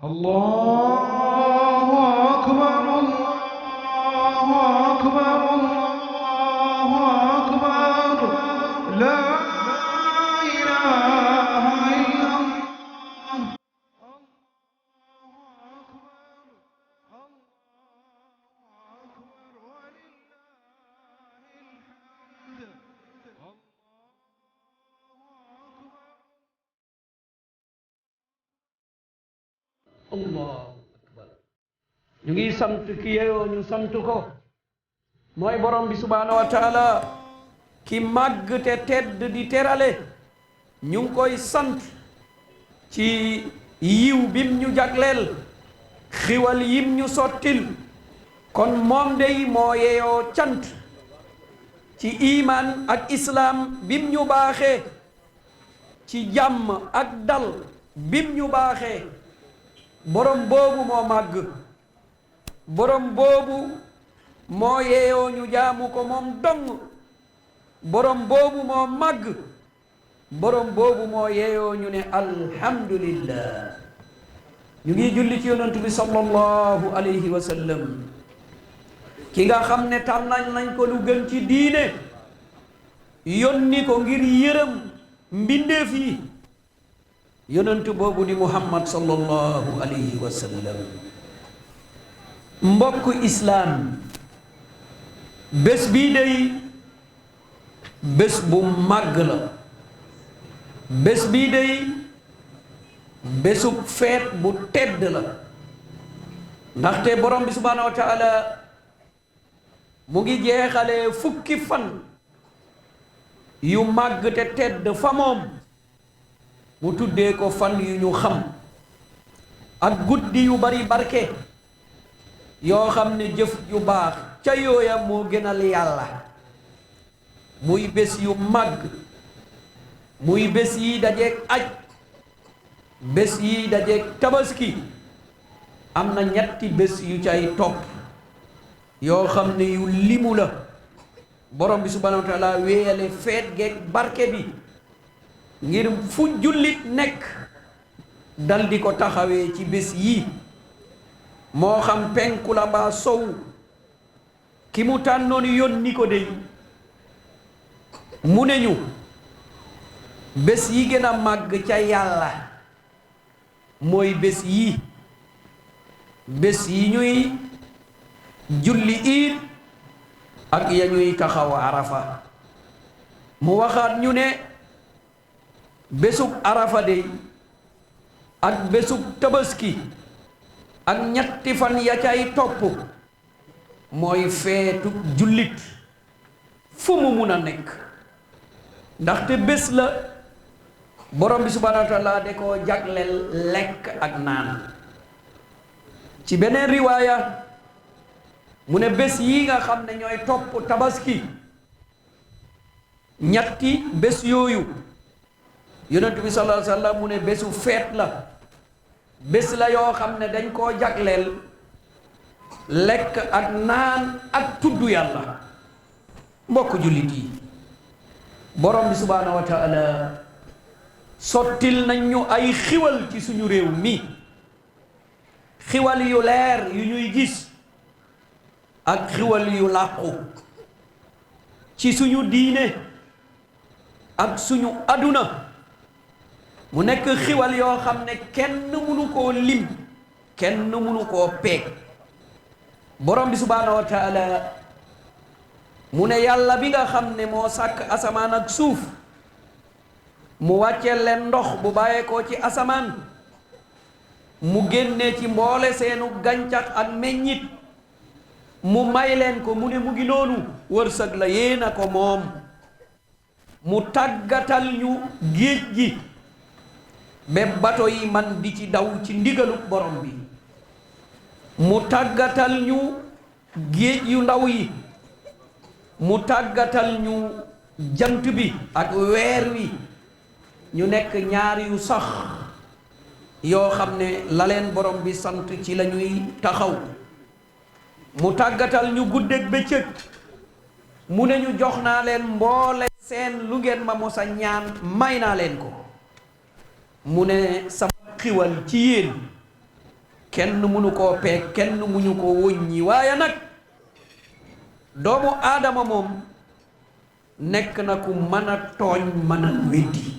الله أكبر الله أكبر الله أكبر لا إله إلا الله allahu akbar ñu ngi sant ki yeyoo ñu sant ko mooy borom bi subhaanahu wa taala ki màgg te tedd di terale ñu ngi koy sant ci yiw bim ñu jagleel xiwal yim ñu sottil kon moom dey moo yeyoo cant ci iman ak islam bim ñu baaxee ci jàmm ak dal bim ñu baaxee borom boobu moo màgg borom boobu moo yeeyoo ñu jaamu ko moom dong borom boobu moo màgg borom boobu moo yeeyoo ñu ne alhamdulillah ñu ngi julli ci yonent bi sallallahu alayhi wa sallam ki nga xam ne tànnañ nañ ko lu gën ci diine yónni ko ngir yërëm mbindeef yi yonent boobu di muhammad sallallahu alayhi wa sallam mbokk islaam bés bii day bés bu màgg la bés bii day bésub feet bu tedd la ndaxte borom bi subhaanahu wa taala mu ngi jeexalee fukki fan yu màgg te tedd fa moom mu tuddee ko fan yu ñu xam ak guddi yu bari barke yoo xam ne jëf yu baax ca yooya moo gënal yàlla muy bés yu màgg muy bés yi dajeeg aj bés yi dajeeg tabaski am na ñetti bés yu cay topp yoo xam ne yu limu la borom bi subhanahu wa taala wéyale feet geeg barke bi ngir fu jullit nekk dal di ko taxawee ci bés yii moo xam penku la mbaa sow ki mu tànnoon yónni ko dey mu ne ñu bés yi gën a màgg ca yàlla mooy bés yii bés yi ñuy julli iid ak ya ñuy taxaw arafa mu waxaat ñu ne bésub arafa dey ak bésub tabaski ak ñetti fan ya cay topp mooy feetu jullit fu mu mun a nekk ndaxte bés la borom bi subhaanahu wa taala de koo jagleel lekk ak naan ci beneen riwaaya mu ne bés yi nga xam ne ñooy topp tabaski ñetti bés yooyu yonent bi sallallahu alayhi wa sallam mu ne bésu feet la bés la yoo xam ne dañ koo jagleel lekk ak naan ak tudd yàlla mbokk jullit yi borom bi subhaanahu wa taala sottil nañ ñu ay xiwal ci suñu réew mi xiwal yu leer yu ñuy gis ak xiwal yu làqu ci suñu diine ak suñu aduna mu nekk xiwal yoo xam ne kenn mënu koo lim kenn mënu koo peeg borom bi subhaanahu wa taala mu ne yàlla bi nga xam ne moo sàkk asamaan ak suuf mu wàcceel leen ndox bu bàyyeekoo ci asamaan mu génne ci mboole seenu gàncax ak meññit mu may leen ko mu ne mu ngi noonu wërsëg la yéena ko moom mu tàggatal ñu géej gi ba bato yi man di ci daw ci ndigalu borom bi mu tàggatal ñu géej yu ndaw yi mu tàggatal ñu jant bi ak weer wi ñu nekk ñaar yu sax yoo xam ne la leen borom bi sant ci la ñuy taxaw mu tàggatal ñu guddeeg bëccëg mu ne ñu jox naa leen mboole seen lu ngeen ma mos a ñaan may naa leen ko mu ne sama xiwal ci yéen kenn mënu koo peeg kenn mënu koo wëññi waaye nag doomu aadama moom nekk na ku mën a tooñ mën a weddi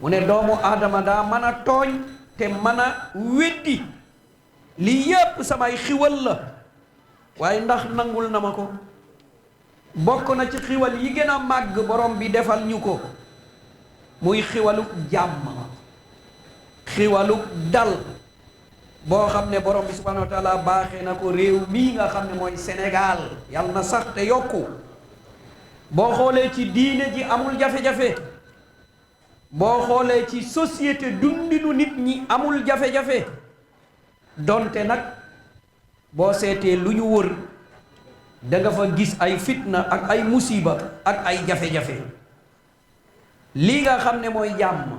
mu ne doomu aadama daa mën a tooñ te mën a weddi lii yépp samay xiwal la waaye ndax nangul na ma ko bokk na ci xiwal yi gën a màgg borom bi defal ñu ko muy xiwaluk jàmm xiwaluk dal boo xam ne borom bi subhanahu wa taala baaxee na ko réew mii nga xam ne mooy Sénégal yàlla na sax te yokku boo xoolee ci diine ji amul jafe-jafe boo xoolee ci société dundinu nit ñi amul jafe-jafe donte nag boo seetee lu ñu wër da nga fa gis ay fitna ak ay musiba ak ay jafe-jafe lii nga xam ne mooy jàmm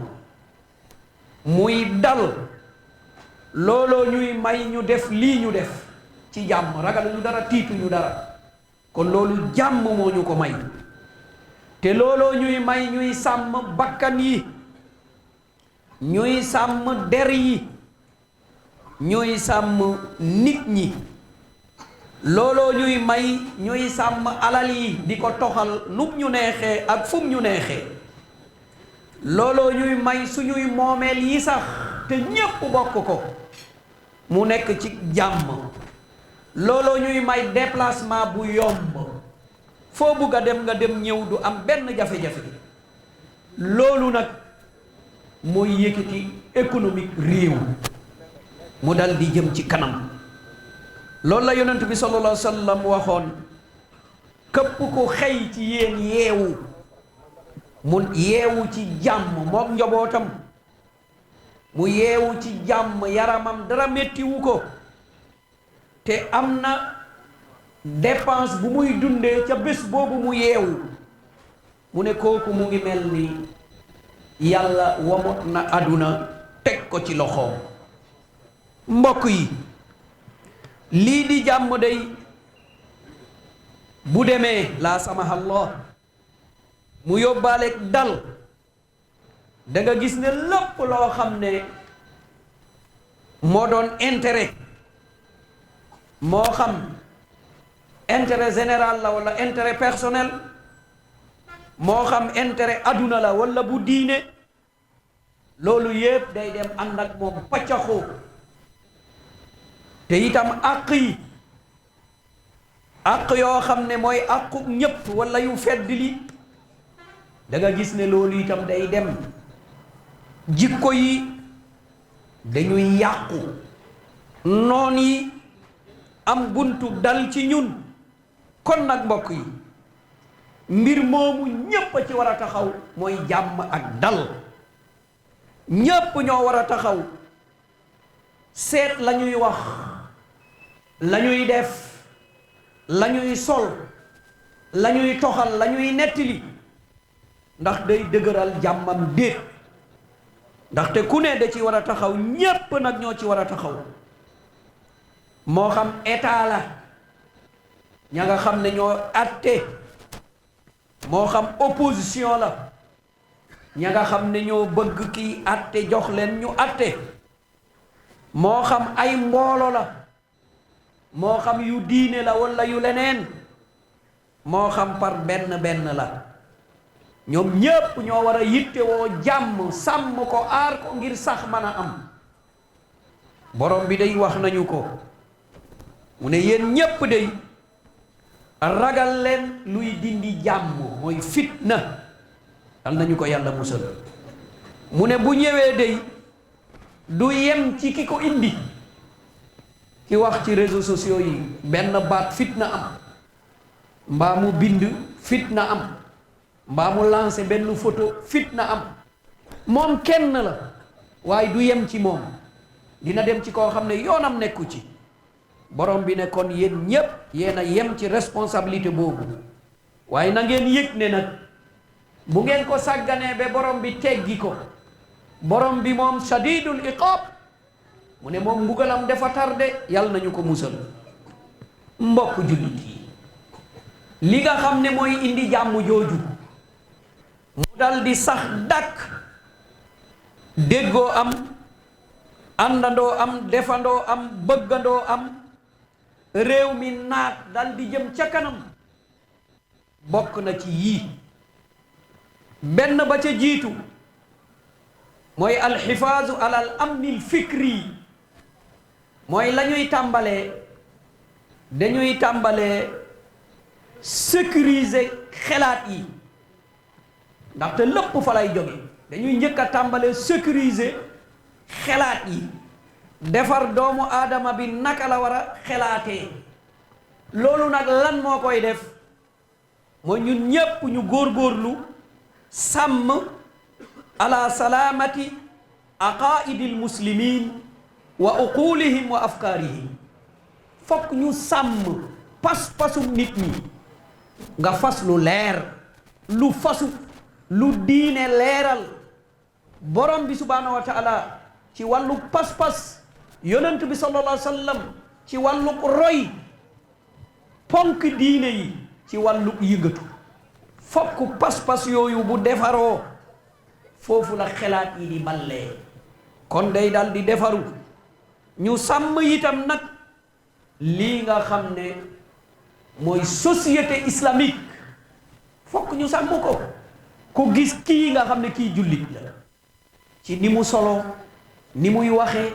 muy dal looloo ñuy may ñu def lii ñu def ci jàmm ragaluñu dara tiituñu dara kon loolu jàmm moo ñu ko may te looloo ñuy may ñuy sàmm bakkan yi ñuy sàmm der yi ñuy sàmm nit ñi looloo ñuy may ñuy sàmm alal yi di ko toxal num ñu neexee ak fum ñu neexee looloo ñuy may suñuy moomeel yi sax te ñépp bokk ko mu nekk ci jàmm looloo ñuy may déplacement bu yomb foo bugg a dem nga dem ñëw du am benn jafe-jafe loolu nag mooy yëkkati économique réew mu dal di jëm ci kanam loolu la yonent bi sallallahu alayhi wa sallam waxoon képp ku xëy ci yéen yeewu mu yeewu ci jàmm mook njabootam mu yeewu ci jàmm yaramam dara mettiwu ko te am na dépense bu muy dundee ca bés boobu mu yeewu mu ne kooku mu ngi mel ni yàlla wamot na àdduna teg ko ci loxoom mbokk yi lii di jàmm day bu demee laa samahallah mu yóbbaaleeg dal da nga gis ne lépp loo xam ne moo doon intérêt moo xam intérêt général la wala intérêt personnel moo xam intérêt adduna la wala bu diine loolu yépp day dem ànd ak moom paccaxoo te itam àq yi àq yoo xam ne mooy àqu ñépp wala yu fedd li da nga gis ne loolu itam day dem jikko yi dañuy yàqu noon yi am buntu dal ci ñun kon nag mbokk yi mbir moomu ñépp a ci war a taxaw mooy jàmm ak dal ñépp ñoo war a taxaw seet la ñuy wax la ñuy def la ñuy sol la ñuy toxal la ñuy nettali ndax day dëgëral jàmmam déet ndaxte ku ne da ci war a taxaw ñépp nag ñoo ci war a taxaw moo xam état la ña nga xam ne ñoo àtte moo xam opposition la ña nga xam ne ñoo bëgg kii àtte jox leen ñu àtte moo xam ay mboolo la moo xam yu diine la walla yu leneen moo xam par benn benn la ñoom ñépp ñoo war a yittewoo jàmm sàmm ko aar ko ngir sax mën a am borom bi day wax nañu ko mu ne yéen ñépp day ragal leen luy dindi jàmm mooy fitna dal nañu ko yàlla musal mu ne bu ñëwee day du yem ci ki ko indi ki wax ci réseaux sociaux yi benn baat fitna am mbaa mu bind fitna am mbaa mu lancé benn photo fitna am moom kenn la waaye du yem ci moom dina dem ci koo xam ne yoonam nekku ci borom bi ne kon yéen ñépp yéen a yem ci responsabilité boobu waaye na ngeen yëg ne nag bu ngeen ko sàgganee ba borom bi teggi ko borom bi moom shadidul iqaab mu ne moom mbugalam dafa tarde yàlla nañu ko musal mbokk jullit yi li nga xam ne mooy indi jàmm jooju mu dal di sax dàkk déggoo am àndandoo am defandoo am bëggandoo am réew mi naat dal di jëm ca kanam bokk na ci yii. benn ba ca jiitu mooy alxifaazu alal amnil fikri, mooy la ñuy tàmbalee dañuy tàmbalee sécuriser xelaat yi, ndaxte lépp fa lay jóge. dañuy njëkk a tàmbalee sécuriser xelaat yi, defar doomu aadama bi naka la war a xelaatee. loolu nag lan moo koy def mooy ñun ñépp ñu góorgóorlu sàmm ala salaamati aqaidil muslimin wa uqulihim wa afkaarihim. fokk ñu sàmm pas-pasum nit ñi, nga fas lu leer lu fasu lu diine leeral. borom bi subhaanahu wa taala ci wàllu pas-pas, yonent bi sallallahu alayhi wa sallam ci wàllu roy, ponk diine yi ci wàllu yëngatu. fokk pas-pas yooyu bu defaroo foofu la xelaat yi di ballee, kon day dal di defaru. ñu sàmm itam nag lii nga xam ne mooy société islamique, fokk ñu sàmm ko. ku gis kii nga xam ne kii jullit la, ci ni mu solo, ni muy waxee,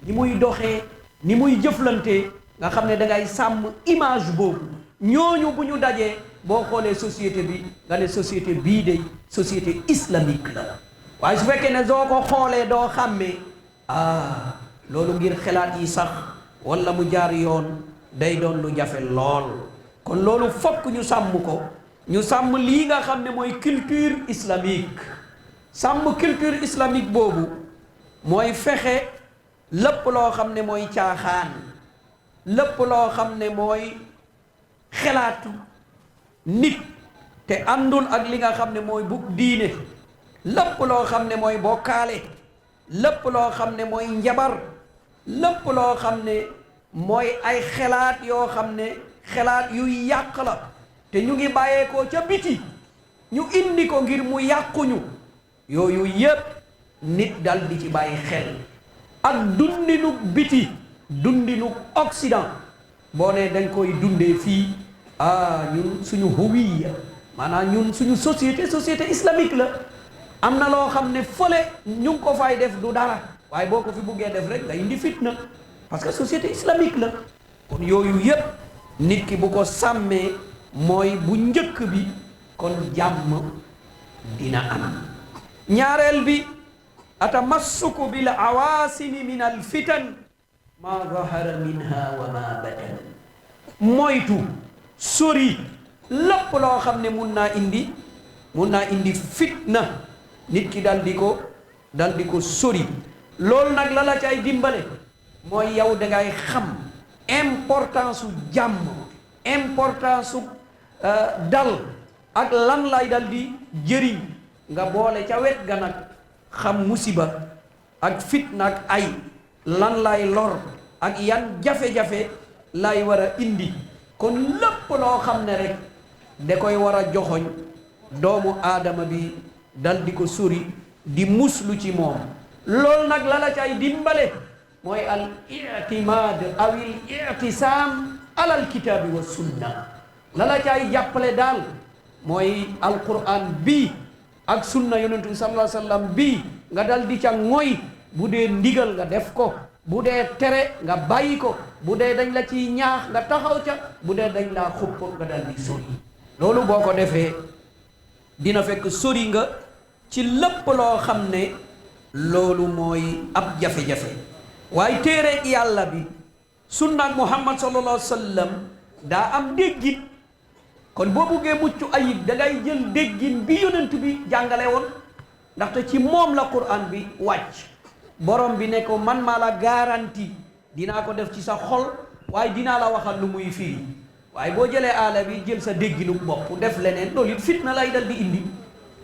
ni muy doxee, ni muy jëflante, nga xam ne dangay sàmm image boobu. ñooñu bu ñu dajee boo xoolee société bi nga ne société bii de société islamique la. waaye su fekkee ne soo ko xoolee doo xàmmee, loolu ngir xelaat yi sax walla mu jaar yoon day doon lu jafe lool. kon loolu fokk ñu sàmm ko. ñu sàmm lii nga xam ne mooy culture islamique. sàmm culture islamique boobu mooy fexe lépp loo xam ne mooy caaxaan, lépp loo xam ne mooy xelaatu nit te àndul ak li nga xam ne mooy bu diine, lépp loo xam ne mooy bokkaale, lépp loo xam ne mooy njabar, lépp loo xam ne mooy ay xelaat yoo xam ne xelaat yuy yàq la te ñu ngi bàyyeekoo ca biti ñu indi ko ngir mu yàquñu. yooyu yépp nit dal di ci bàyyi xel. ak dundinug biti, dundinug Occident, boo ne dañ koy dundee fii, ñun suñu huwiya, maanaam ñun suñu société islamique la. am na loo xam ne fële ñu ngi ko fay def du dara, waaye boo ko fi buggee def rek nga indi fitna, parce que société islamique la. kon yooyu yépp nit ki bu ko sàmmee mooy bu njëkk bi, kon jàmm dina am. ñaareel bi atamassuku bil awaasimi min al fitan ma zahara minha wa ma batan, moytu sori lépp loo xam ne mun naa indi fitna. nit ki dal di ko sori. loolu nag la cay dimbale mooy yow dangay xam importance su jàmm, importance su dal ak lan lay dal di jëriñ. nga boole ca wet ga nag xam musiba ak fitna ak ay lan lay lor ak yan jafe-jafe lay war a indi. kon lépp loo xam ne rek da koy war a joxoñ doomu aadama bi dal di ko sori, di muslu ci moom. loolu nag la cay dimbale mooy al i'timaad aw al i'tisaam alal kitaabi wa sunna. la cay jàppale daal mooy alquran bii ak sunna yonentu bi sallallahu alayhi wa sallam bii nga dal di ca ngoy. bu dee ndigal nga def ko, bu dee tere nga bàyyi ko, bu dee dañ la ciy ñaax nga taxaw ca, bu dee dañ laa xupp nga dal di sori. loolu boo ko defee dina fekk sori nga ci lépp loo xam ne loolu mooy ab jafe-jafe. waaye téere yàlla bi sunna Muhammad sallallahu alayhi wa sallam daa am déggin. kon boo buggee mucc ayib dangay jël déggin bi yonent bi jàngale woon, ndaxte ci moom la Qur'an bi wàcc. borom bi ne ko man maa la garanti dinaa ko def ci sa xol, waaye dinaa la waxal lu muy firi. waaye boo jëlee aala bi jël sa dégginu bopp def leneen, loolu it fitna lay dal di indi.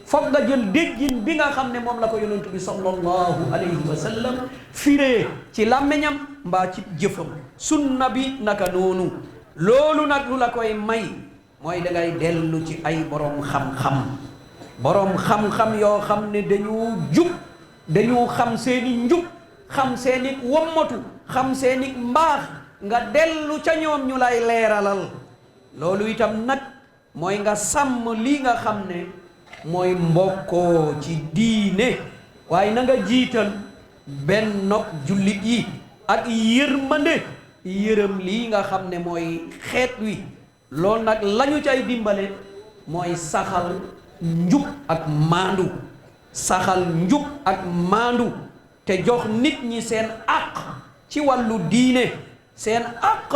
foog nga jël déggin bi nga xam ne moom la ko yonent bi sallallahu alayhi wa sallam firee ci làmmiñam mbaa ci jëfam. sunna bi naka noonu. loolu nag lu la koy may mooy dangay dellu ci ay borom xam-xam yoo xam ne dañu jub, dañu xam seeni njub, xam seeni wommatu xam seeni mbaax nga dellu ca ñoom ñu lay leeralal loolu itam nag mooy nga sàmm lii nga xam ne mooy mbokkoo ci diine waaye na nga jiital bennoog jullit yi ak yërmande yërëm lii nga xam ne mooy xeet wi loolu nag lañu cay dimbale mooy saxal njub ak maandu saxal njub ak maandu te jox nit ñi seen àq ci wàllu diine seen àq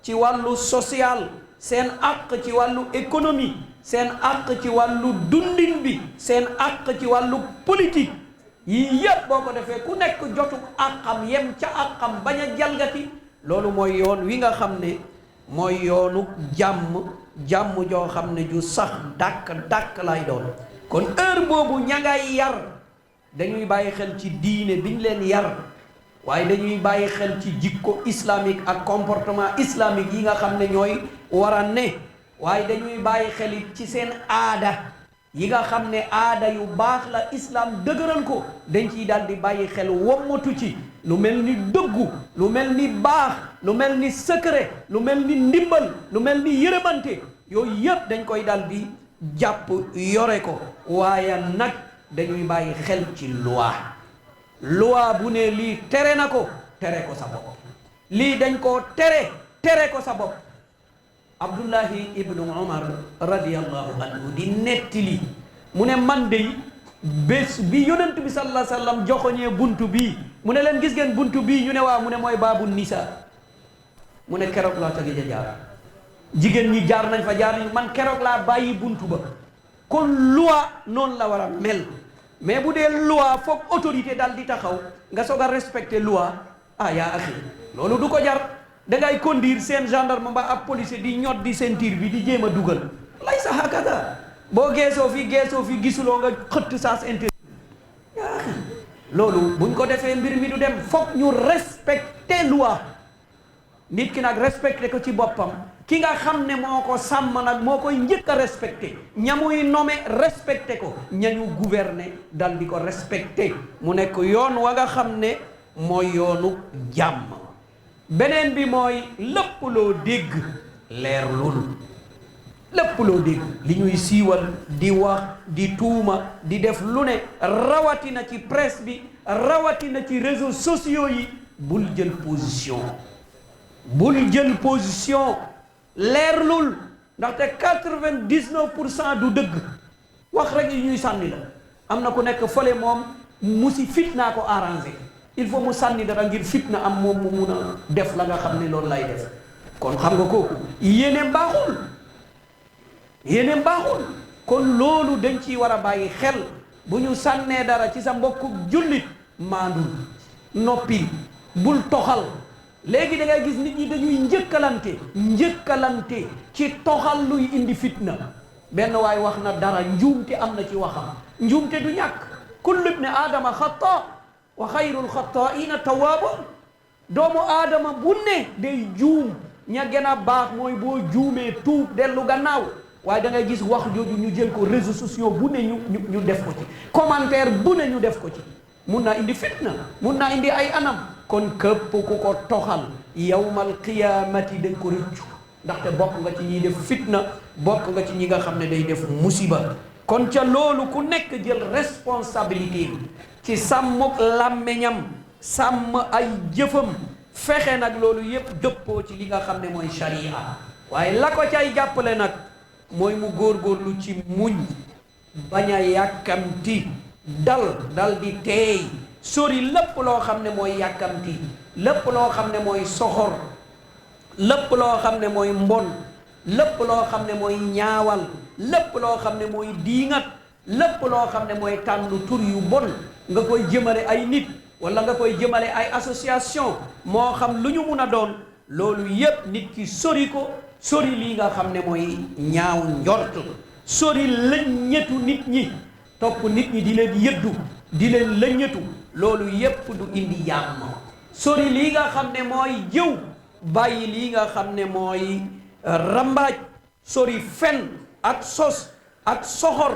ci wàllu social seen àq ci wàllu économie seen àq ci wàllu dundin bi seen àq ci wàllu politique yii yépp boo ko defee ku nekk jotu àqam yem ca àqam bañ a jalgati loolu mooy yoon wi nga xam ne mooy yoonu jàmm joo xam ne ju sax dàkk lay doon kon heure boobu ña ngay yar dañuy bàyyi xel ci diine biñ leen yar waaye dañuy bàyyi xel ci jikko islamique ak comportement islamique yi nga xam ne ñooy war a ne waaye dañuy bàyyi xel ci seen aada yi nga xam ne aada yu baax la islam dëgëral ko dañ ciy daal di bàyyi xel wommatu ci lu mel ni dëggu lu mel ni baax lu mel ni secret lu mel ni ndimbal lu mel ni yërëmante yooyu yëpp dañ koy daal di jàpp yore ko waaye nag dañuy bàyyi xel ci loi bu ne lii tere na ko tere ko sa bopp lii dañ koo tere ko sa bopp Abdullahi ibnu Umar radiyallahu anhu di nettali mu ne man de bés bi yonent bi sallallahu alayhi wa sallam joxoñee buntu bii mu ne leen gis ngeen buntu bii ñu ne waaw mu ne mooy baabu nisa mu ne keroog laa tagi ja jaar jigéen ñi jaar nañ fa jaar nañ man keroog laa bàyyi buntu ba kon loi noonu la war a mel mais bu dee loi foog autorité daal di taxaw nga soog a respecter loi yaa axi loolu du ko jar da ngay conduire seen gendarme ba ab policier di ñot di ceinture bi di jéem a dugal lay sa hakada boo geesoo fi gisuloo nga xëtt sens intérieur yaa axi loolu buñ ko defee mbir mi du dem foog ñu respecter loi nit ki nag respecté ko ci boppam ki nga xam ne moo ko sàmm nag moo koy njëkk a respecté ñamuy nommé respecté ko ñañu gouverner dal di ko respecté mu nekk yoon wa nga xam ne mooy yoonu jàmm beneen bi mooy lépp loo dégg leerlul lépp loo dégg li ñuy siiwal di wax di tuuma di def lu ne rawatina ci presse bi rawatina ci réseaux sociaux yi bul jël position leerlul ndaxte 99% du dëgg wax rek yi ñuy sànni la am na ku nekk fële moom musi fitna ko arrangé il faut mu sànni dara ngir fitna am moom mu mun a def la nga xam ne loolu lay def kon xam nga kooku yéeneem baaxul kon loolu dañ ciy war a bàyyi xel bu ñu sànnee dara ci sa mbokku jullit maandul noppi bul toxal léegi da ngay gis nit ñi dañuy njëkkalante ci toxal luy indi fitna benn waay wax na dara njuumte am na ci waxam njuumte du ñàkk kullu ibni aadama xata wa xayrul xataaina tawaabu doomu aadama bu ne day juum ña gën a baax mooy boo juumee tuub dellu gannaaw waaye da ngay gis wax jooju ñu jël ko réseaux sociaux bu ne ñu def ko ci commentaire bu ne ñu def ko ci mun naa indi fitna mun naa indi ay anam kon képp ku ko toxal yawmal qiyaamati dañ ko rëccu ndaxte bokk nga ci ñiy def fitna bokk nga ci ñi nga xam ne day def musiba kon ca loolu ku nekk jël responsabilité ci sàmmuk làmmeñam sàmm ay jëfam fexe nag loolu yépp dëppoo ci li nga xam ne mooy sharia waaye la ko cay jàppale nag mooy mu góorgóorlu ci muñ bañ a yàkkamti dal di teey sori lépp loo xam ne mooy yàkkamti lépp loo xam ne mooy soxor lépp loo xam ne mooy mbon lépp loo xam ne mooy ñaawal lépp loo xam ne mooy diingat lépp loo xam ne mooy tànn tur yu bon nga koy jëmale ay nit wala nga koy jëmale ay association moo xam lu ñu mun a doon loolu yépp nit ki sori ko sori lii nga xam ne mooy ñaaw njort sori lëññetu nit ñi topp nit ñi di leen yëddu di leen lëññetu loolu yépp du indi jàmm sori lii nga xam ne mooy jëw bàyyi lii nga xam ne mooy rambaaj sori fen ak sos ak soxor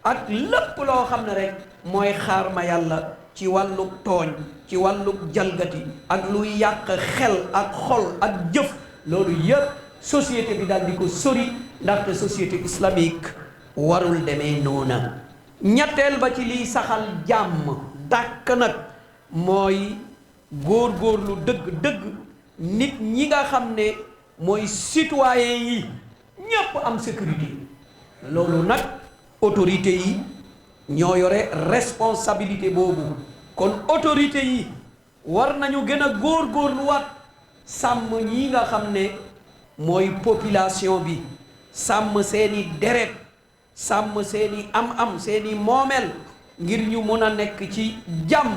ak lépp loo xam ne rek mooy xaar ma yàlla ci wàllu tooñ ci wàllu jalgati ak luy yàq xel ak xol ak jëf loolu yëpp société bi daal di ko sori ndaxte société islamique warul demee noona ñetteel ba ci liy saxal jàmm dàkk nag mooy góor-góorlu dëgg-dëgg nit ñi nga xam ne mooy citoyen yi ñépp am sécurité loolu nag autorité yi ñoo yore responsabilité boobu kon autorité yi war nañu gën a góor-góorluwaat sàmm ñi nga xam ne mooy population bi sàmm seeni deret sàmm seeni am-am seeni moomeel ngir ñu mun a nekk ci jàmm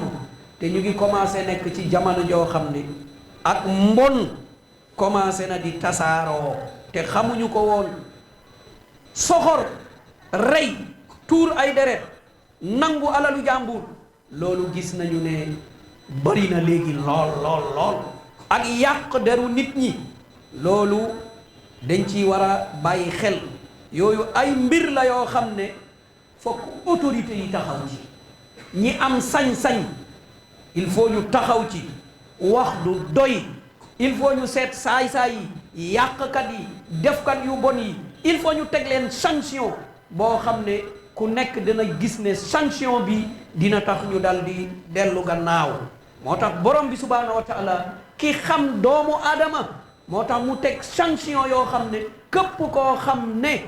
te ñu ngi commencé nekk ci jamono joo xam ne ak mbon commencé na di tasaaroo te xamuñu ko woon soxor rey tuur ay deret nangu alalu jàmbur loolu gis nañu ne bari na léegi lool ak yàq deru nit ñi loolu dañ ci war a bàyyi xel yooyu ay mbir la yoo xam ne fokk autorité yi taxaw ci ñi am sañ-sañ il faut ñu taxaw ci wax du doy il faut ñu seet saay-saay yi yàqkat yi defkat yu bon yi il faut ñu teg leen sanction boo xam ne ku nekk dina gis ne sanction bi dina tax ñu dal di dellu gannaaw moo tax borom bi subhaanahu wa taala ki xam doomu aadama moo tax mu teg sanction yoo xam ne képp koo xam ne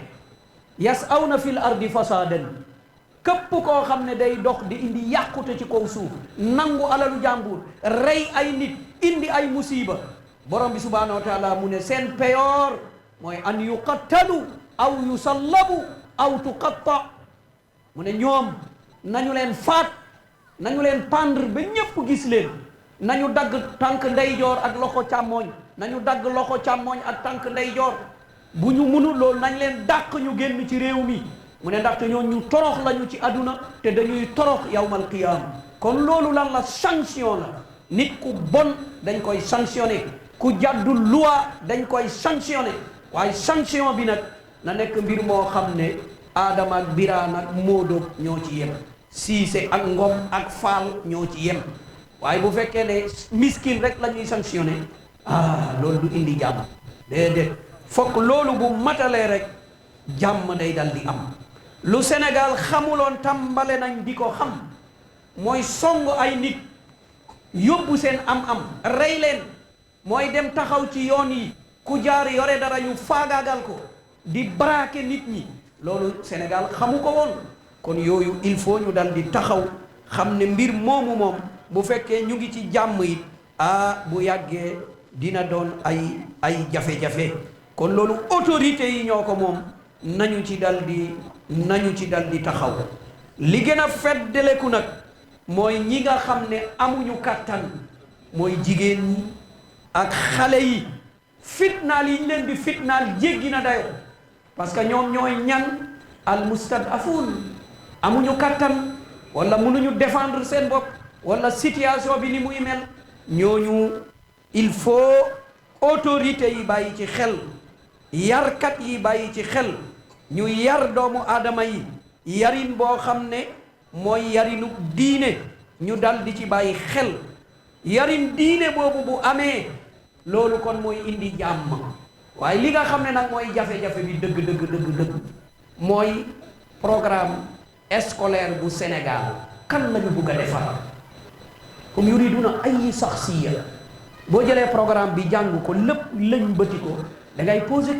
yas'awna fil ardi fasadan képp koo xam ne day dox di indi yàqute ci kaw suuf nangu alalu jàmbur rey ay nit indi ay musiba borom bi subhaanahu wa taala mu ne seen peyoor mooy an yuqattalu aw yusallabu aw tuqatta mu ne ñoom nañu leen faat nañu leen pendre ba ñépp gis leen nañu dagg tànk ndeyjoor ak loxo càmmooñ nañu dagg loxo càmmooñ ak tànk ndeyjoor bu ñu munul loolu nañ leen dàq ñu génn ci réew mi mu ne ndaxte ñoon ñu torox lañu ci àdduna te dañuy torox yawmal qiyaama kon loolu lan la sanction la nit ku bon dañ koy sanctionné ku jàddu loi dañ koy sanctionné waaye sanction bi nag na nekk mbir moo xam ne Adama ak Biraan ak Moodo ñoo ci yem Siise ak Ngom ak Faal ñoo ci yem waaye bu fekkee ne miskin rek la ñuy sanctionné loolu du indi jàmm déedéet fokk loolu bu matalee rek jàmm day dal di am lu Sénégal xamuloon tàmbale nañ di ko xam mooy song ay nit yóbbu seen am-am rey leen mooy dem taxaw ci yoon yi ku jaar yore dara ñu faagaagal ko di braquer nit ñi loolu Sénégal xamu ko woon kon yooyu il faut ñu dal di taxaw xam ne mbir moomu moom bu fekkee ñu ngi ci jàmm it bu yàggee dina doon ay jafe-jafe kon loolu autorité yi ñoo ko moom nañu ci dal di taxaw li gën a feddeleku nag mooy ñi nga xam ne amuñu kàttan mooy jigéen ñi ak xale yi fitnaal yi ñu leen di fitnaal jéggi na dayo parce que ñoom ñooy ñan al mustadafuun amuñu kàttan wala mënuñu défendre seen bopp wala situation bi ni muy mel ñooñu il faut autorité yi bàyyi ci xel yarkat yi bàyyi ci xel ñu yar doomu aadama yi yarin boo xam ne mooy yarinu diine ñu dal di ci bàyyi xel yarin diine boobu bu amee loolu kon mooy indi jàmm waaye li nga xam ne nag mooy jafe-jafe bi dëgg mooy programme scolaire bu Sénégal kan lañu bugg a defar comme yuriduna ay saxsiya boo jëlee programme bi jàng ko lépp lañ bëti ko da ngay poser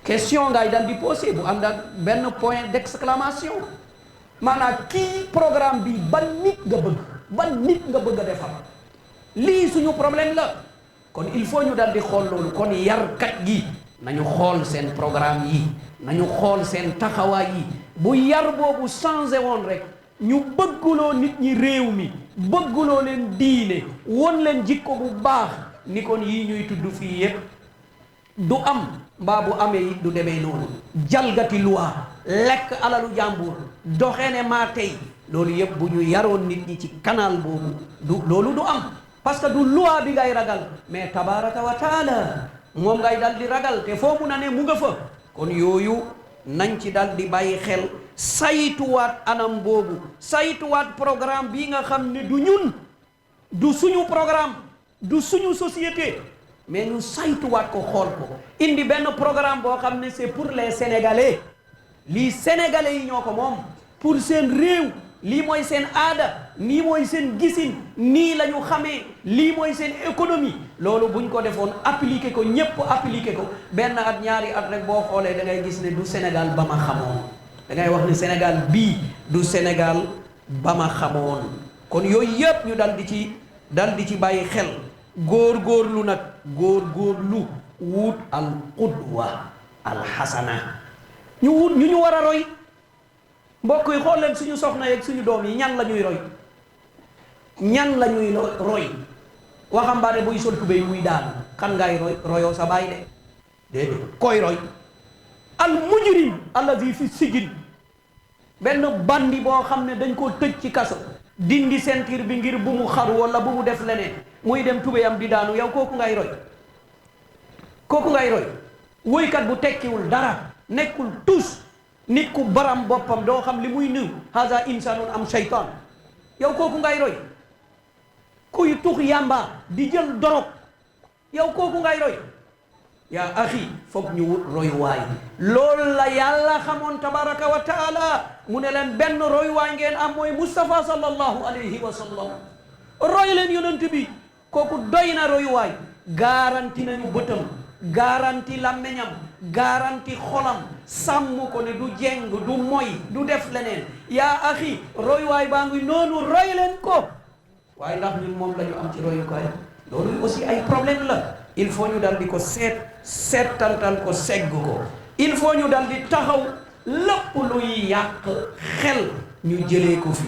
question ngay dal di poser bu ànd ak benn point d'exclamation maanaam kii programme bi ban nit nga bëgg a defar lii suñu problème la kon il faut ñu dal di xool loolu kon yarkat yi nañu xool seen programme yi nañu xool seen taxawaay yi bu yar boobu changé woon rek ñu bëgguloo nit ñi réew mi bëgguloo leen diine won leen jikko bu baax ni kon yii ñuy tudd fii yépp du am mbaa bu amee it du demee noonu jalgati loi lekk alalu jàmbur doxee ne maa tey loolu yépp bu ñu yaroon nit ñi ci canal boobu loolu du am parce que du loi bi ngay ragal mais tabaraka wa taala moom ngay dal di ragal te foo mun a ne mu nga fa kon yooyu nañ ci dal di bàyyi xel saytuwaat anam boobu saytuwaat programme bii nga xam ne du ñun du suñu programme du suñu société mais ñu saytuwaat ko xool ko indi benn programme boo xam ne c'est pour les sénégalais lii sénégalais yi ñoo ko moom pour seen réew lii mooy seen aada nii mooy seen gisin nii la ñu xamee lii mooy seen économie loolu buñ ko defoon appliqué ko ñépp appliqué ko benn at ñaari at rek boo xoolee da ngay gis ne du Sénégal ba ma xamoon da ngay wax ne Sénégal bii du Sénégal ba ma xamoon kon yooyu yëpp ñu dal di ci bàyyi xel góorgóorlu nag góorgóorlu wut al qudwa al xasana ñu war a roy mbokk yi xool leen suñu soxna yeeg suñu doom yi ñan la ñuy roy ñan la ñuy roy waxambaane buy sol tubéy muy daanu kan ngay royoo sa baay de déedéet koy roy al mujrim allazi fi sijin benn bandi boo xam ne dañ koo tëj ci kaso dindi ceinture bi ngir bu mu xaru wala bu mu def leneen muy dem tubéyam di daanu yow kooku ngay roy woykat bu tekkiwul dara nekkul tus nit ku baram boppam doo xam li muy niw haza insanun am shaytan yow kooku ngay roy kuy tux yamba di jël dorog yow kooku ngay roy yaa axi foog ñu wut roy waay loolu la yàlla xamoon tabaraka wa taala mu ne leen benn roy waay ngeen am mooy Mustafa sallallahu alayhi wa sallam roy leen yonent bi kooku doy na roy waay garanti nañu bëtam garanti làmmeñam garanti xolam sàmm ko ne du jeng du moy du def leneen yaa axi roy waay baa ngi noonu roy leen ko waaye ndax ñun moom la ñu am ci royukaay loolu aussi ay problème la il faut ñu dal di ko seetantal ko segg ko il faut ñu dal di taxaw lépp luy yàq xel ñu jëlee ko fi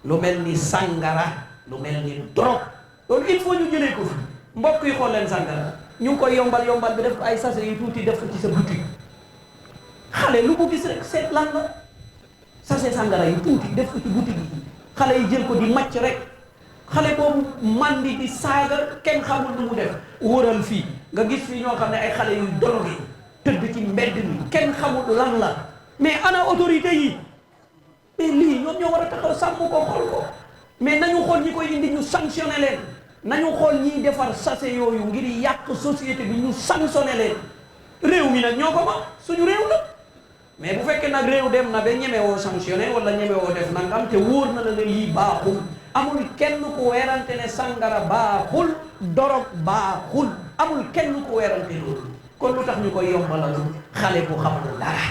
lu mel ni sàngara lu mel ni drogue loolu il faut ñu jëlee ko fi mbokk yi xool leen sàngara ñu ngi koy yombal bi def ko ay sachet yu tuuti def ko ci sa boutique xale lu ko gis rek seet lan la sachet sàngara yu tuuti def ko ci boutique yi xale yi jël ko di màcc rek xale boobu mandi di saaga kenn xamul lu mu def wóoral fii nga gis fii ñoo xam ne ay xale yu doroge tëdd ci mbedd mi kenn xamul lan la mais ana autorité yi mais lii ñoom ñoo war a taxaw sàmm ko xool ko mais nañu xool ñi koy indi ñu sanctionné leen nañu xool ñiy defar sachet yooyu ngir yàq société bi ñu sanctionné leen réew mi nag ñoo ko moom suñu réew la mais bu fekkee nag réew dem na ba ñemewoo sanctionné wala ñemewoo def nangam te wóor na la ne lii baaxul amul kenn ku weerante ne sangara baaxul dorog baaxul amul kenn ku weerante loolu kon lu tax ñu koy yombalal xale bu xamul dara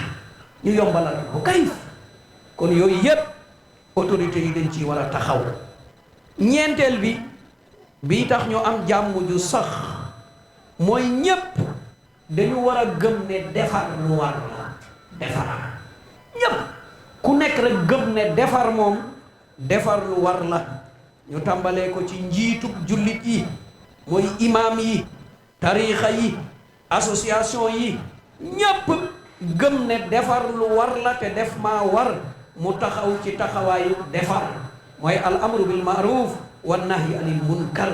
ñu yombalal ko kayif kon yooyu yépp autorités yi dañ ci war a taxaw ñeenteel bi tax ñu am jàmm ju sax mooy ñépp dañu war a gëm ne defar lu war la defar ñépp ku nekk rek gëm ne defar moom defar lu war la ñu tàmbalee ko ci njiitu jullit yi mooy imaam yi tariixa yi association yi ñépp gëm ne defar lu war la te def maa war mu taxaw ci taxawaayu defar mooy al amru bil ma'ruf wan nahyi anil munkar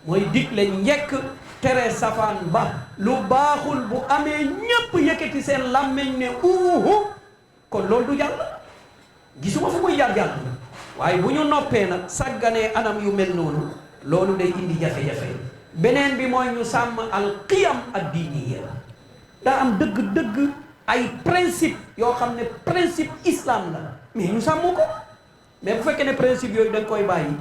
mooy digle njekk tere safaan ba lu baaxul bu amee ñépp yëkkati seen làmmiñ ne uuhu kon loolu du jàll gisuma fu muy jàll waaye bu ñu noppee nag sàgganee anam yu mel noonu loolu day indi jafe-jafe beneen bi mooy ñu sàmm al qiyam ad diiniya daa am dëgg-dëgg ay principe yoo xam ne principe islam la mais ñu sàmm ko mais bu fekkee ne principe yooyu dañ koy bàyyi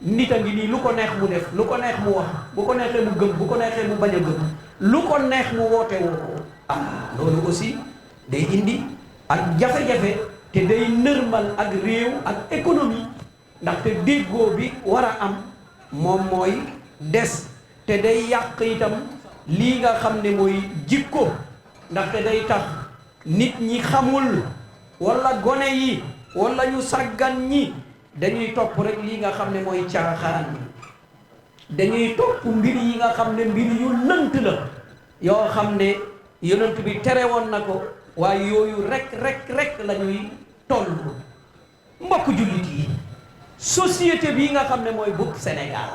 nit a ngi nii lu ko neex mu def lu ko neex mu wax bu ko neexee mu gëm bu ko neexee mu bañ a gëm lu ko neex mu woote woo ko loolu aussi day indi ak jafe-jafe te day nërmal ak réew ak économie ndaxte déggoo bi war a am moom mooy des te day yàq itam lii nga xam ne mooy jikko ndaxte day tax nit ñi xamul wala gone yi wala ñu sàggan ñi dañuy topp rek lii nga xam ne mooy caaxaan dañuy topp mbir yi nga xam ne mbir yu lënt la yoo xam ne yonent bi tere woon na ko waaye yooyu rek la ñuy toll mbokk jullit yi société bii nga xam ne mooy bu Sénégal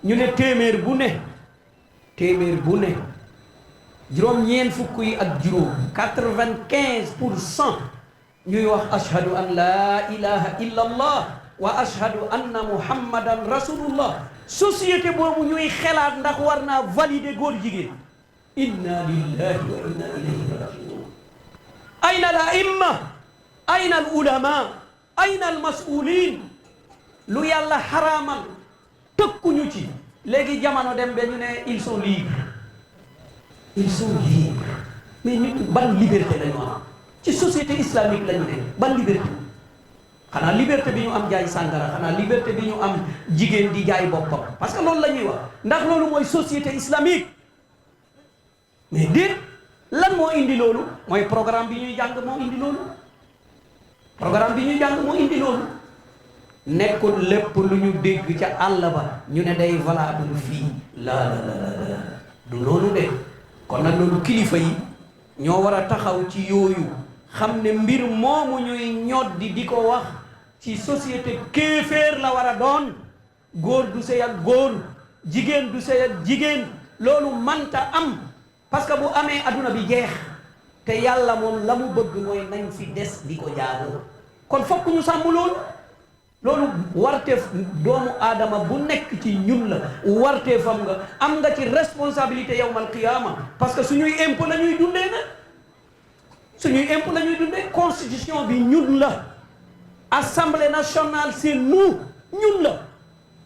ñu ne téeméer bu ne juróom-ñeent fukk yi ak juróom 95% ñuy wax ashhadu an laa ilaha illa allah wa ashhadu anna muhammadan rasulullah. société boobu ñuy xelaat ndax war naa valider góor jigéen. inna lillahi wa inna ilayhi rajiun. ayna al aimma, ayna al ulama, ayna al masulin. lu yàlla xaraamal tëkkuñu ci. léegi jamono dem ba ñu ne ils sont libres. ils sont libres. mais nit ban liberté la ñu am ci société islamique la ñu ne ban liberté. xanaa liberté bi ñu am jaay sàngara, xanaa liberté bi ñu am jigéen di jaay boppam, parce que loolu la ñuy wax ndax loolu mooy société islamique. mais déet, lan moo indi loolu mooy programme bi ñuy jàng moo indi loolu. programme bi ñuy jàng moo indi loolu. nekkul lépp lu ñu dégg ca àll ba ñu ne day valable fii. la du loolu de. kon nag loolu kilifa yi ñoo war a taxaw ci yooyu, xam ne mbir moomu ñuy ñoddi di ko wax ci société kéeféer la war a doon. góor du sëy ak góor, jigéen du sëy ak jigéen. loolu manta am, parce que bu amee adduna bi jeex. te yàlla moom la mu bëgg mooy nañ fi des di ko jaamu. kon fokk ñu sàmm loolu. loolu warteef doomu aadama bu nekk ci ñun la. warteefam nga am nga ci responsabilité yawmal qiyaama, parce que suñuy impôt la ñuy dundee nag. suñuy impôt la ñuy dundee. constitution bi ñun la. assemblée nationale c'est nous, ñun la.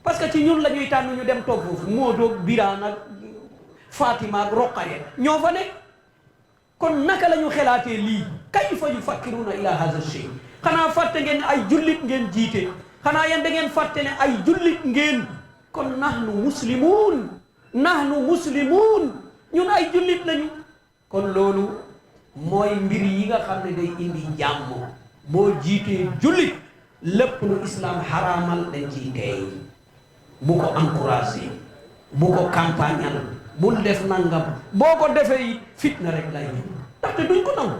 parce que ci ñun la ñuy tànn ñu dem toog foofu. Moodu ak Birane ak Fatima ak Roqaya ñoo fa nekk. kon naka la ñu xelaatee lii. kayfa yufakkiruuna ila hadha shay. xanaa fàtte ngeen ay jullit ngeen jiite. xanaa yéen da ngeen fàtte ne ay jullit ngeen. kon nahnu muslimuun, nahnu muslimuun, ñun ay jullit lañu. kon loolu mooy mbir yi nga xam ne day indi jàmm. boo jiitee jullit lépp lu islam xaraamal dañ ciy teey. bu ko encouragé, bu ko campagnal, bul def nangam. boo ko defee it fitna rek lay ñëw. ndaxte duñ ko nangu.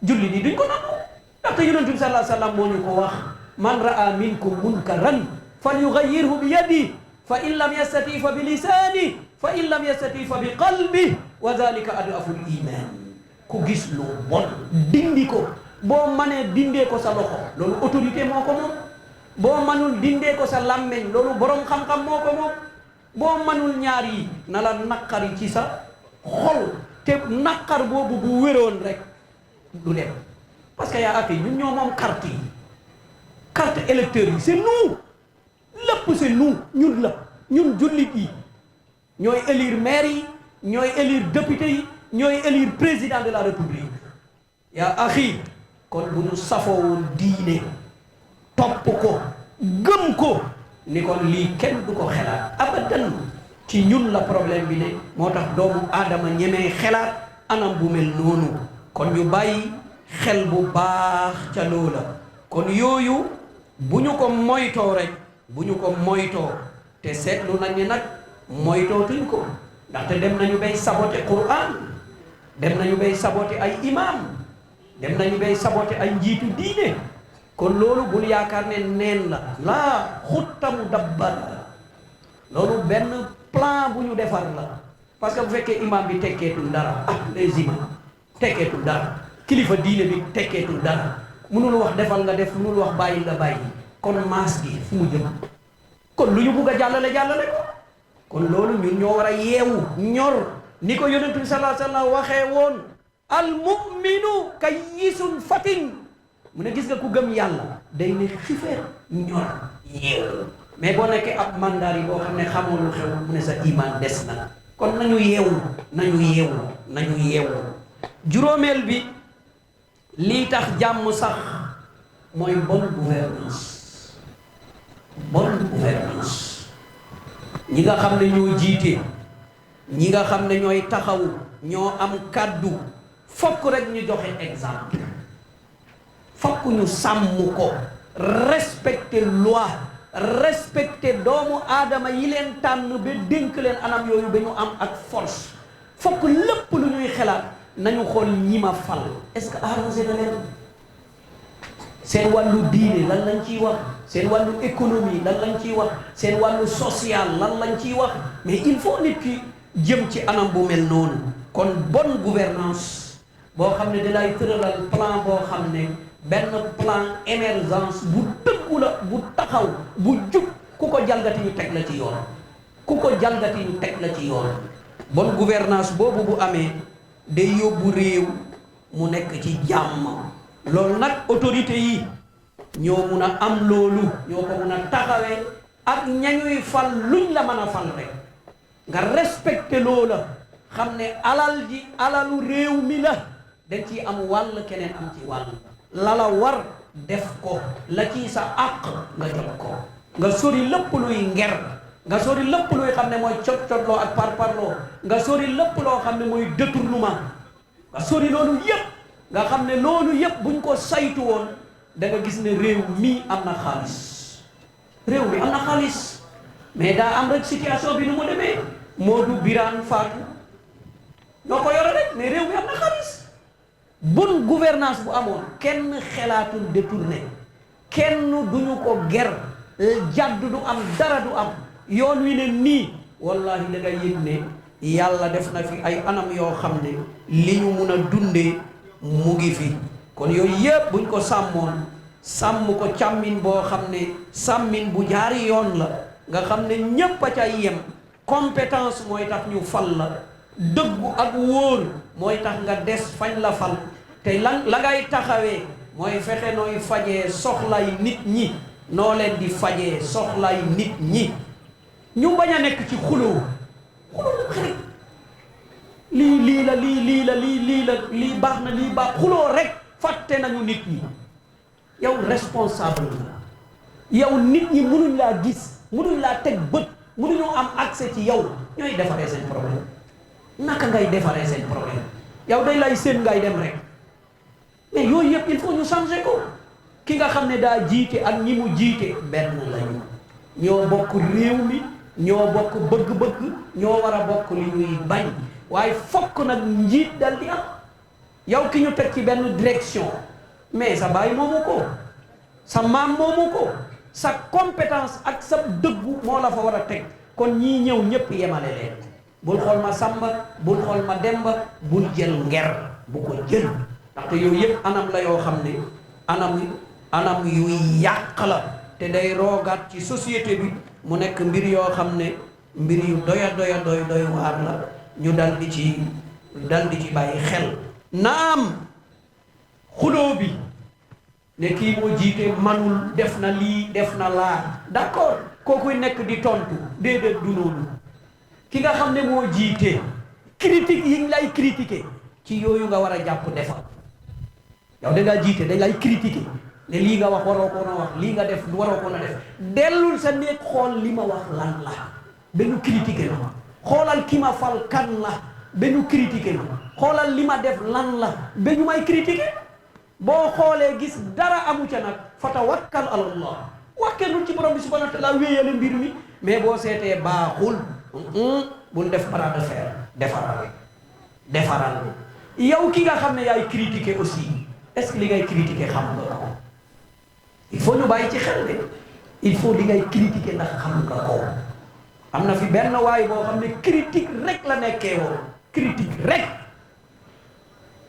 jullit yi duñ ko nangu. ndaxte yonent bi sallallahu alayhi wa sallam moo ñu ko wax. man raa minkum munkaran falyughayyirhu bi yadihi fa in lam yastati fa bi lisani fa in lam yastati fa bi qalbi wa dhalika ad'aful iman. ku gis lu bon dindi ko. boo manee dindee ko sa loxo, loolu autorité moo ko moom. boo manul dindee ko sa làmmeñ, loolu borom xam-xam moo ko moom. boo manul ñaar yi na la naqari ci sa xol, te naqar boobu bu wéroon rek du dem. parce que yaa ati ñun ñoo moom carte yi, carte électeurs yi c'est nous. lépp c'est nous, ñun la. ñun jullit yi ñooy élire maire yi, ñooy élire député yi, ñooy élire président de la république. yaa axi kon bu ñu safoowul diine topp ko gëm ko ni kon lii kenn du ko xelaat abadan. ci ñun la problème bi ne. moo tax doomu aadama ñemee xelaat anam bu mel noonu. kon ñu bàyyi xel bu baax ca loola. kon yooyu bu ñu ko moytoo rek, bu ñu ko moytoo, te seetlu nañ ni nag moytootuñ ko. ndaxte dem nañu bay saboté Qur'an, dem nañu bay saboté ay imam, dem nañu bay saboté ay njiitu diine. kon loolu bul yaakaar ne neen la. laa xuttamu dabbar. loolu benn plan bu ñu defar la. parce que bu fekkee imam bi tekkeetul dara, les imams tekkeetul dara, kilifa diine bi tekkeetul dara, mënul wax defal nga def, mënul wax bàyyi nga bàyyi, kon maas gi fu mu jëm. kon lu ñu bugg a jàllale ko. kon loolu ñun ñoo war a yeewu ñor ni ko yonent bi sallallahu alayhi wa sallam waxee woon. al mu'minu kayyisun fatin. mu ne gis nga ku gëm yàlla day ne xifeer ñor yeewu. mais boo nekkee ab mandaar yi boo xam ne xamoo lu xew, mu ne sa iman des na. kon nañu yeewu, nañu yeewu, nañu yeewu. juróomeel bi lii tax jàmm sax mooy bonne gouvernance. bonne gouvernance. ñi nga xam ne ñoo jiite, ñi nga xam ne ñooy taxawu, ñoo am kàddu, fokk rek ñu joxe exemple. fokk ñu sàmm ko, respecter loi, respecter doomu aadama yi leen tànn ba dénk leen anam yooyu ba ñu am ak force. fokk lépp lu ñuy xelaat nañu xool ñi ma fal est-ce que arrangé na leen. seen wàllu diine lan lañ ciy wax, seen wàllu économie lan lañ ciy wax, seen wàllu social lan lañ ciy wax. mais il faut nit ki jëm ci anam bu mel noonu. kon bonne gouvernance boo xam ne dalay tëralal plan boo xam ne benn plan émergence bu dëggu la bu taxaw bu jub ku ko jalgati ñu teg la ci yoon ku ko jalgati ñu teg la ci yoon bonne gouvernance boobu bu amee day yóbbu réew mu nekk ci jàmm loolu nag autorité yi ñoo mun a am loolu ñoo ko mun a taxawee ak ñañuy fal luñ la mën a fal rek nga respecté loola xam ne alal ji alalu réew mi la dañ ciy am wàll keneen am ci wàll la la war def ko la ci sa àq nga jot ko nga sori lépp luy nger nga sori lépp luy xam ne mooy cot-cotloo ak parparloo nga sori lépp loo xam ne mooy détournement nga sori loolu yëpp nga xam ne loolu yëpp buñ ko saytu woon da nga gis ne réew mi am na xaalis réew mi am na xaalis mais daa am rek situation bi nu mu demee Modou Birane Fatou ñoo ko yore rek mais réew mi am na xaalis bonne gouvernance bu amoon kenn xelaatul détourné kenn duñu ko ger jàdd du am dara du am yoon wi ne nii wallahi da nga yëg ne yàlla def na fi ay anam yoo xam ne li ñu mun a dundee mu ngi fi kon yooyu yëpp buñ ko sàmmoon sàmm ko càmmin boo xam ne sàmmin bu jaari yoon la nga xam ne ñépp a ca yem compétence mooy tax ñu fal la dëggu ak wóor mooy tax nga des fañ la fal te la ngay taxawee mooy fexe nooy fajee soxlay nit ñi noo leen di fajee soxlay nit ñi ñu bañ a nekk ci xuloo xarit lii la lii baax na lii baax xuloo rek fàtte nañu nit ñi yow responsable la yow nit ñi mënuñ laa gis mënuñ laa teg bët mënuñu am accès ci yow ñooy defaree seen problème naka ngay defaree seen problème yow day lay seen ngay dem rek mais yooyu yëpp il faut ñu changer ko ki nga xam ne daa jiite ak ñi mu jiite benn lañu ñoo bokk réew mi ñoo bokk bëgg-bëgg ñoo war a bokk li ñuy bañ waaye fokk nag njiit dal di am yow ki ñu teg ci benn direction mais sa baay moomu ko sa maam moomu ko sa compétence ak sa dëggu moo la fa war a teg kon ñii ñëw ñëpp yemale leen bul xool ma sàmba bul xool ma demba bul jël nger bu ko jël ndaxte yooyu yëpp anam la yoo xam ne anam yuy yàq la te day roogaat ci société bi mu nekk mbir yoo xam ne mbir yu doy waar la ñu dal di ci bàyyi xel naam xuloo bi ne kii moo jiite manul def na lii def na laa d'accord kookuy nekk di tontu déedéet du noonu ki nga xam ne moo jiite critique yi ñu lay critiquer ci yooyu nga war a jàpp defar yow da ngaa jiite dañ lay critiquer ne lii nga wax waroo ko na wax lii nga def waroo ko na def dellul sa néeg xool li ma wax lan la ba ñu critiquer ma xoolal ki ma fal kan la ba ñu critiquer ma xoolal li ma def lan la ba ñu may critiquer boo xoolee gis dara amu ca nag fa tawakkal ala Allah wàkkeelul ci borom bi subhanahu wa taala wéyale mbir mi mais boo seetee baaxul bul def bras de fer defaral yow ki nga xam ne yaay critiquer aussi est-ce que li ngay critiquer xam nga ko il faut ñu bàyyi ci xel de il faut li ngay critiquer ndax xam nga ko am na fi benn waay boo xam ne critique rek la nekkee woon critique rek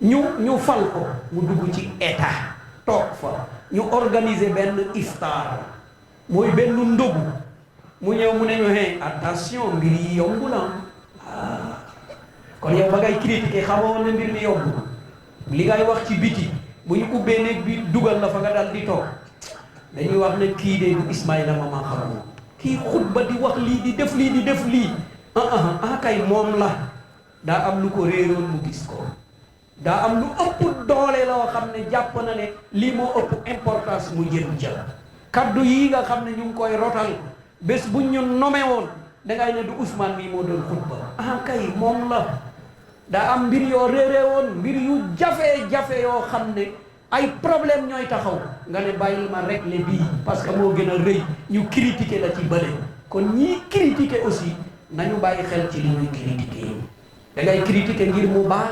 ñu fal ko mu dugg ci état toog fa ñu organiser benn iftar mooy benn ndogu mu ñëw mu ne ñu attention mbir yi yomb na kon yow ba ngay critiquer xamoon ne mbir mi yomb li ngay wax ci biti bu ñu ubbee néeg bi dugal la fa nga dal di toog dañuy wax ne kii de du Ismaïla Mama xam kii xutba di wax lii di def lii kay moom la daa am lu ko réeroon mu gis ko daa am lu ëpp doole loo xam ne jàpp na ne lii moo ëpp importance mu jëm ca kaddu yi nga xam ne ñu ngi koy rotal bés buñ ñu nomé woon dangay ne du Ousmane mii moo doon xutba kay moom la daa am mbir yoo réeree woon mbir yu jafe-jafe yoo xam ne ay problème ñooy taxaw nga ne bàyyil ma régler bii parce que moo gën a rëy ñu critiquer la ci bële kon ñii critiquer aussi nañu bàyyi xel ci li ñuy critiquer da ngay critiquer ngir mu baax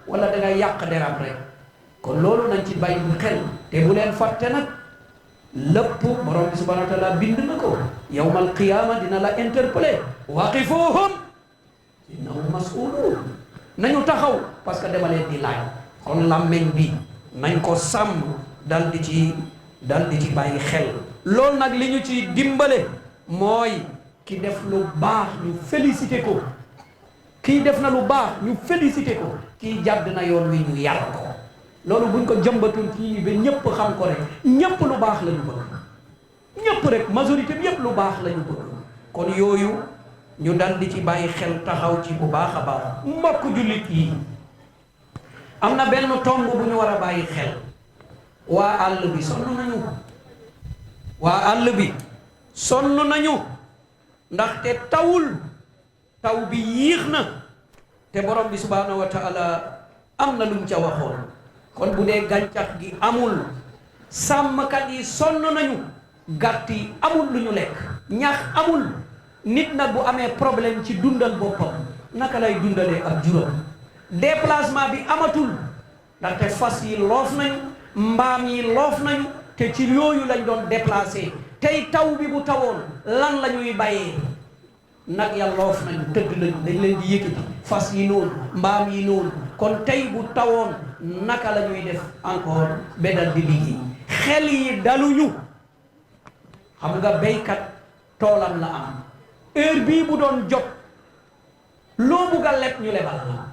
wala da ngay yàq deram rek kon loolu nañ ci bàyyi xel te bu leen fàtte nag lépp borom bi subhanahu wa taala bind na ko yawmal qiyaama dina la interpeller waqifuhum innahum mas'uluun nañu taxaw parce que dama leen di laaj kon làmmeñ bi nañ ko sàmm dal di ci bàyyi xel. loolu nag li ñu ci dimbale mooy ki def lu baax ñu félicité ko, kii def na lu baax ñu félicité ko, kii jàdd na yoon wi ñu yar ko. loolu buñ ko jëmbatul kii ba ñëpp xam ko rek, ñëpp lu baax la ñu bëgg, ñëpp rek majorité bi yëpp lu baax la ñu bëgg. kon yooyu ñu dal di ci bàyyi xel, taxaw ci bu baax a baax. mbokk jullit yi, am na benn tomb bu ñu war a bàyyi xel. waa àll bi sonn nañu, waa àll bi sonn nañu, ndaxte taw bi yéex na, te borom bi subhaanahu wa taala am na lu mu ca waxoon. kon bu dee gàncax gi amul, sàmmkat yi sonn nañu, gàtt yi amul lu ñu lekk, ñax amul. nit nag bu amee problème ci dundal boppam, naka lay dundalee ak juróom? déplacement bi amatul, ndaxte fas yi loof nañu, mbaam yi loof nañu, te ci yooyu lañ doon déplacé. tey taw bi bu tawoon lan la ñuy bàyyee? nag ya loof nañu, tëdd lañu, dañ leen di yëkkati, fas yi noonu, mbaam yi noonu. kon tey bu tawoon naka la ñuy def encore bedal di liggéey? xel yi daluñu. xam nga béykat toolam la am, heure bii bu doon jot loo bugg a leb ñu lebal la,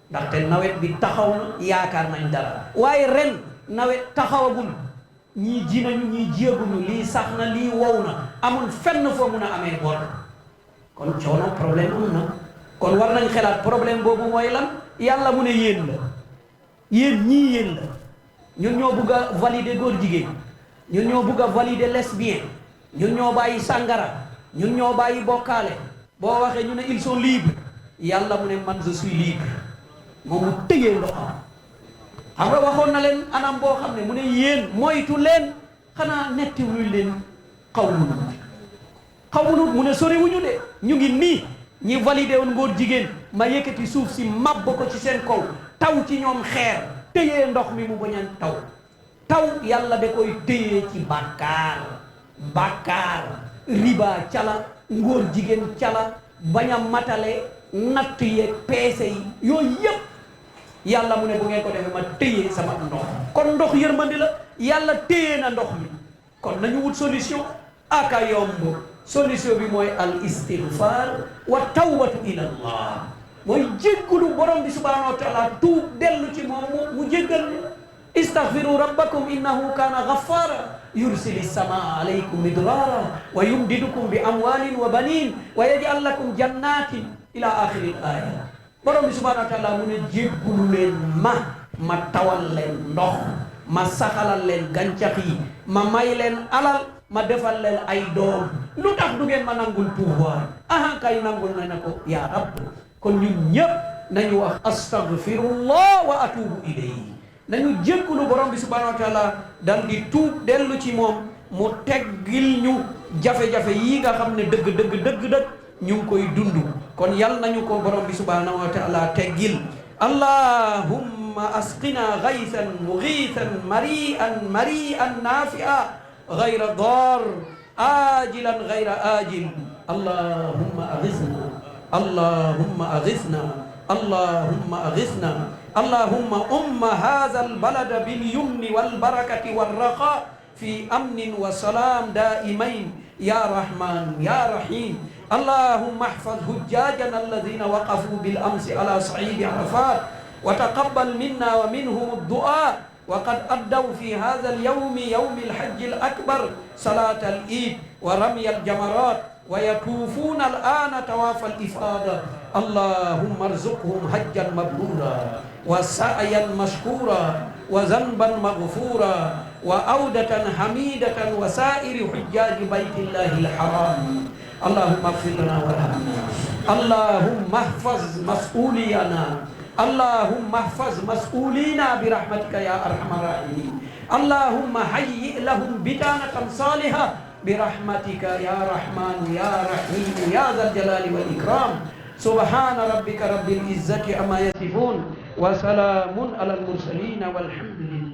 ndaxte nawet bi taxaw na, yaakaar nañ dara. waaye ren nawet taxawagul, ñii ji nañu, ñii jiyaguñu, lii sax na, lii wow na, amul fenn foo mun a amee bor. kon coono problème am na. kon war nañ xelaat problème boobu mooy lan. yàlla mu ne yéen la, yéen ñii yéen la. ñun ñoo bugg a valider góor jigéen, ñun ñoo bugg a valider lesbien, ñun ñoo bàyyi sàngara, ñun ñoo bàyyi bokkaale. boo waxee ñu ne ils sont libres. yàlla mu ne man je suis libre. moom mu tëjee ndoxam. xam nga waxoon na leen anam boo xam ne mu ne yéen moytu leen, xanaa nettiwul leen xaw mu ne soriwuñu de, ñu ngi nii. ñi validé woon ngóor jigéen, ma yëkkati suuf si màbb ko ci seen kaw, taw ci ñoom xeer, téyee ndox mi mu bañ a taw yàlla da koy téyee ci bàkkaar riba cala, ngóor jigéen cala, bañ a matale natt yeeg peese yi, yooyu yëpp yàlla mu ne bu ngeen ko defee ma téyee sama ndox. kon ndox yërmandi la, yàlla téyee na ndox mi. kon nañu wut solution. aka yomb. solution bi mooy al istighfar wa tawbatu ila allah, mooy jéggulu borom bi subhanahu wa taala, tuub dellu ci moom mu jéggal. istaghfiru rabbakum innahu kana ghaffara yursili samaa alaykum midrara wa yumdidukum bi amwalin wa banin wa yaj'al lakum jannatin ila akhiri al aya. borom bi subhanahu wa taala mu ne jéggulu leen ma tawal leen ndox, ma saxalal leen gàncax yi, ma may leen alal, ma defal leen ay doom. lu tax du ngeen ma nangul pouvoir? kay nangul na ko yaa rab. kon ñun ñëpp nañu wax astaghfirullah wa atubu ilayhi, nañu jéggulu borom bi subhanahu wa taala, dal di tuub dellu ci moom, mu teggil ñu jafe-jafe yi nga xam ne dëgg ñu ngi koy dund. kon yal nañu ko borom bi subhanahu wa taala teggil. allahumma asqina ghaythan mughiithan mari'an nafi'a غير ضار آجلا غير آجل. اللهم أغثنا، اللهم أغثنا، اللهم أغثنا. اللهم هذا البلد باليمن والبركة والرخاء في أمن وسلام دائمين يا رحمن يا رحيم. اللهم احفظ حجاجنا الذين وقفوا بالأمس على صعيد عرفات، وتقبل منا ومنهم الدعاء. وقد أدوا في هذا اليوم يوم الحج الأكبر صلاة العيد ورمي الجمرات، ويطوفون الآن طواف الإفاضة. اللهم ارزقهم حجا مبرورا وسعيا مشكورا وذنبا مغفورا وعودة حميدة وسائر حجاج بيت الله الحرام. اللهم اغفر لنا وارحمنا. اللهم احفظ مسؤولينا، اللهم احفظ مسؤولينا برحمتك يا ارحم الراحمين. اللهم هيئ لهم بطانة صالحة برحمتك يا رحمن يا رحيم يا ذا الجلال والإكرام. سبحان ربك رب العزة عما يصفون وسلام على المرسلين والحمد لله.